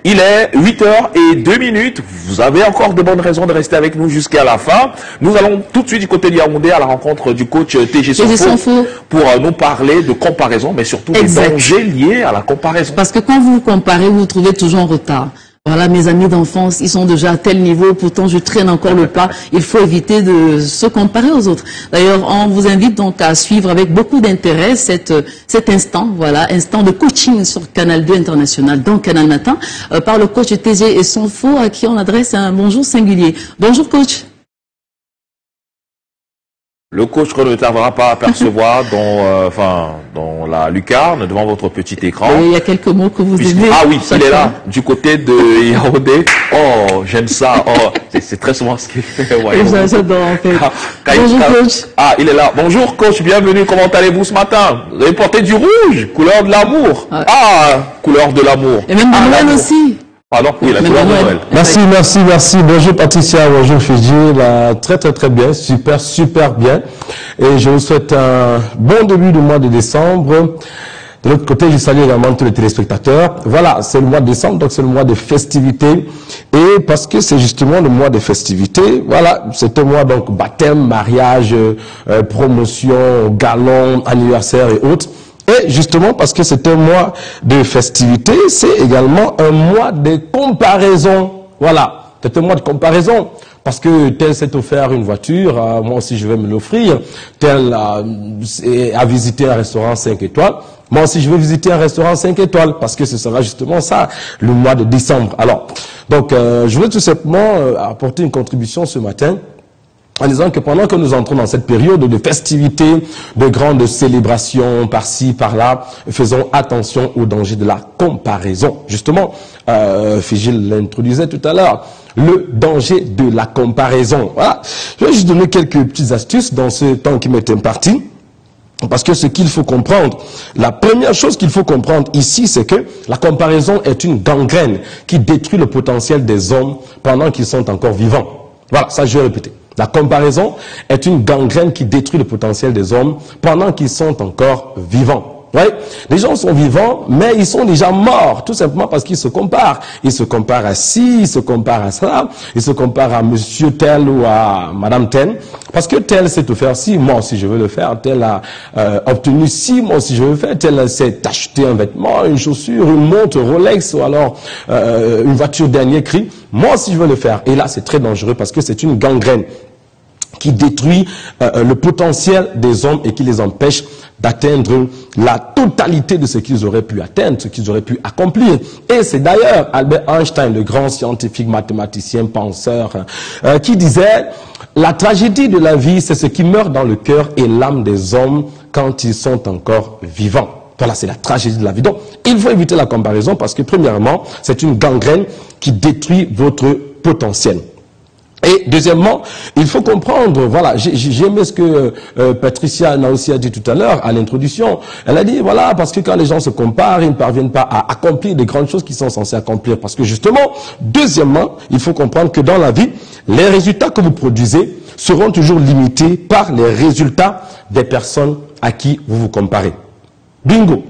Il est 8h02. Vous avez encore de bonnes raisons de rester avec nous jusqu'à la fin. Nous allons tout de suite du côté de Yaoundé à la rencontre du coach TG Sonfo pour nous parler de comparaison, mais surtout des dangers liés à la comparaison. Parce que quand vous comparez, vous vous trouvez toujours en retard. Voilà, mes amis d'enfance, ils sont déjà à tel niveau, pourtant je traîne encore le pas. Il faut éviter de se comparer aux autres. D'ailleurs, on vous invite donc à suivre avec beaucoup d'intérêt cet instant, voilà, instant de coaching sur Canal 2 International, dans Canal Matin, par le coach TG Sonfo, à qui on adresse un bonjour singulier. Bonjour coach. Le coach qu'on ne tardera pas à apercevoir dans la lucarne, devant votre petit écran. Et il y a quelques mots que vous aimez. Ah oui, il est là, du côté de Yaoundé. Oh, j'aime ça. Oh, c'est très souvent ce qu'il fait. Ouais, j'adore en fait. Bonjour coach. Ah, il est là. Bonjour coach, bienvenue. Comment allez-vous ce matin? Vous avez porté du rouge, couleur de l'amour. Ouais. Ah, couleur de l'amour. Et même de Noël aussi. Pardon, oui, la couleur de Noël. Merci. Bonjour Patricia, bonjour Fiji. Très bien, super bien. Et je vous souhaite un bon début du mois de décembre. De l'autre côté, je salue également tous les téléspectateurs. Voilà, c'est le mois de décembre, donc c'est le mois de festivités. Et parce que c'est justement le mois de festivités, voilà, c'est un mois donc baptême, mariage, promotion, galon, anniversaire et autres. Et justement, parce que c'est un mois de festivité, c'est également un mois de comparaison. Voilà, c'est un mois de comparaison. Parce que tel s'est offert une voiture, moi aussi je vais me l'offrir. Tel a visité un restaurant 5 étoiles. Moi aussi je vais visiter un restaurant 5 étoiles. Parce que ce sera justement ça, le mois de décembre. Alors, donc je voulais tout simplement apporter une contribution ce matin, en disant que pendant que nous entrons dans cette période de festivités, de grandes célébrations par-ci, par-là, faisons attention au danger de la comparaison. Justement, Figil l'introduisait tout à l'heure, le danger de la comparaison. Voilà. Je vais juste donner quelques petites astuces dans ce temps qui m'est imparti. Parce que ce qu'il faut comprendre, la première chose qu'il faut comprendre ici, c'est que la comparaison est une gangrène qui détruit le potentiel des hommes pendant qu'ils sont encore vivants. Voilà, ça je vais répéter. La comparaison est une gangrène qui détruit le potentiel des hommes pendant qu'ils sont encore vivants. Ouais. Les gens sont vivants, mais ils sont déjà morts, tout simplement parce qu'ils se comparent. Ils se comparent à ci, ils se comparent à ça, ils se comparent à monsieur tel ou à madame tel. Parce que tel s'est offert ci, moi aussi je veux le faire. Tel a obtenu ci, moi aussi je veux le faire. Tel s'est acheté un vêtement, une chaussure, une montre Rolex ou alors une voiture dernier cri. Moi aussi je veux le faire. Et là c'est très dangereux parce que c'est une gangrène qui détruit le potentiel des hommes et qui les empêche d'atteindre la totalité de ce qu'ils auraient pu atteindre, ce qu'ils auraient pu accomplir. Et c'est d'ailleurs Albert Einstein, le grand scientifique, mathématicien, penseur, qui disait « La tragédie de la vie, c'est ce qui meurt dans le cœur et l'âme des hommes quand ils sont encore vivants. » Voilà, c'est la tragédie de la vie. Donc, il faut éviter la comparaison parce que, premièrement, c'est une gangrène qui détruit votre potentiel. Et deuxièmement, il faut comprendre, voilà, j'ai aimé ce que Patricia aussi a dit tout à l'heure à l'introduction. Elle a dit, voilà, parce que quand les gens se comparent, ils ne parviennent pas à accomplir des grandes choses qu'ils sont censés accomplir. Parce que justement, deuxièmement, il faut comprendre que dans la vie, les résultats que vous produisez seront toujours limités par les résultats des personnes à qui vous vous comparez. Bingo!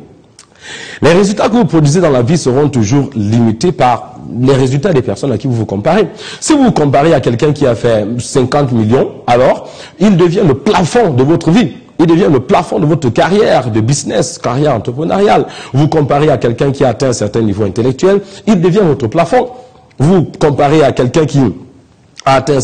Les résultats que vous produisez dans la vie seront toujours limités par les résultats des personnes à qui vous vous comparez. Si vous vous comparez à quelqu'un qui a fait 50 millions, alors il devient le plafond de votre vie. Il devient le plafond de votre carrière de business, carrière entrepreneuriale. Vous comparez à quelqu'un qui a atteint un certain niveau intellectuel, il devient votre plafond. Vous comparez à quelqu'un qui a atteint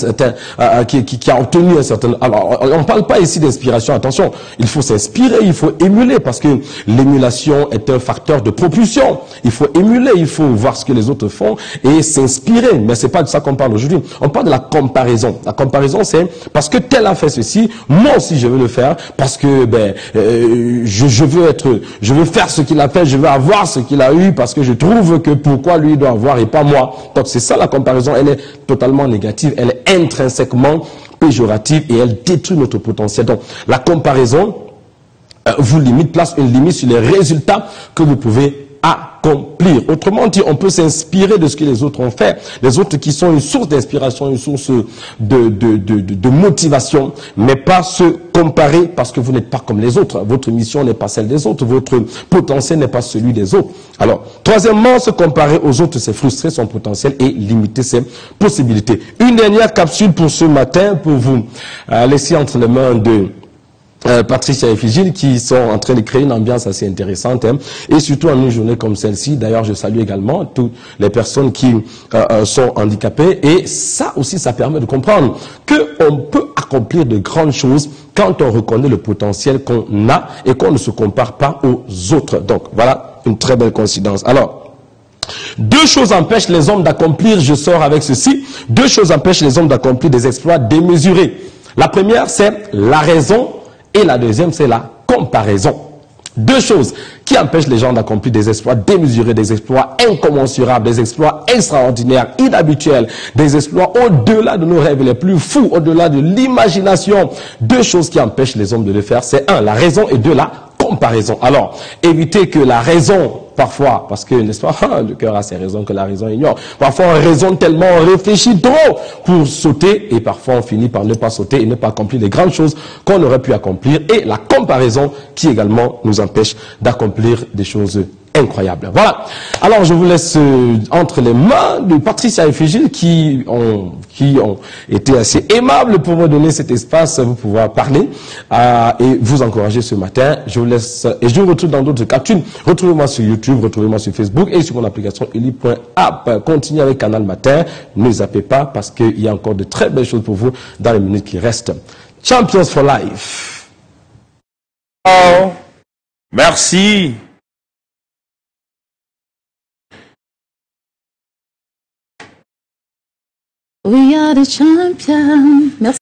qui a obtenu un certain... Alors, on ne parle pas ici d'inspiration, attention, il faut s'inspirer, il faut émuler, parce que l'émulation est un facteur de propulsion. Il faut émuler, il faut voir ce que les autres font et s'inspirer. Mais c'est pas de ça qu'on parle aujourd'hui. On parle de la comparaison. La comparaison, c'est parce que tel a fait ceci, moi aussi je veux le faire, parce que je veux faire ce qu'il a fait, je veux avoir ce qu'il a eu, parce que je trouve que pourquoi lui doit avoir et pas moi. Donc c'est ça la comparaison, elle est totalement négative. Elle est intrinsèquement péjorative et elle détruit notre potentiel. Donc, la comparaison vous limite, place une limite sur les résultats que vous pouvez accomplir. Autrement dit, on peut s'inspirer de ce que les autres ont fait, les autres qui sont une source d'inspiration, une source de motivation, mais pas se comparer parce que vous n'êtes pas comme les autres. Votre mission n'est pas celle des autres, votre potentiel n'est pas celui des autres. Alors, troisièmement, se comparer aux autres, c'est frustrer son potentiel et limiter ses possibilités. Une dernière capsule pour ce matin, pour vous laisser entre les mains de Patricia et Figile, qui sont en train de créer une ambiance assez intéressante, hein, et surtout en une journée comme celle-ci. D'ailleurs, je salue également toutes les personnes qui sont handicapées, et ça aussi, ça permet de comprendre qu'on peut accomplir de grandes choses quand on reconnaît le potentiel qu'on a et qu'on ne se compare pas aux autres. Donc, voilà une très belle coïncidence. Alors, deux choses empêchent les hommes d'accomplir, je sors avec ceci, deux choses empêchent les hommes d'accomplir des exploits démesurés. La première, c'est la raison, et la deuxième, c'est la comparaison. Deux choses qui empêchent les gens d'accomplir des exploits démesurés, des exploits incommensurables, des exploits extraordinaires, inhabituels, des exploits au-delà de nos rêves les plus fous, au-delà de l'imagination. Deux choses qui empêchent les hommes de le faire, c'est un, la raison, et deux, la comparaison. Alors, évitez que la raison, parfois, parce que, n'est-ce pas, le cœur a ses raisons que la raison ignore. Parfois, on raisonne tellement, on réfléchit trop pour sauter, et parfois, on finit par ne pas sauter et ne pas accomplir les grandes choses qu'on aurait pu accomplir. Et la comparaison qui également nous empêche d'accomplir des choses incroyables. Voilà. Alors, je vous laisse entre les mains de Patricia et Figile qui ont été assez aimables pour me donner cet espace, vous pouvoir parler et vous encourager ce matin. Je vous laisse et je vous retrouve dans d'autres capsules. Retrouvez-moi sur YouTube, retrouvez-moi sur Facebook et sur mon application Eli.app. Continuez avec Canal Matin. Ne zappez pas parce qu'il y a encore de très belles choses pour vous dans les minutes qui restent. Champions for Life. Oh, merci. We are the champions. Merci.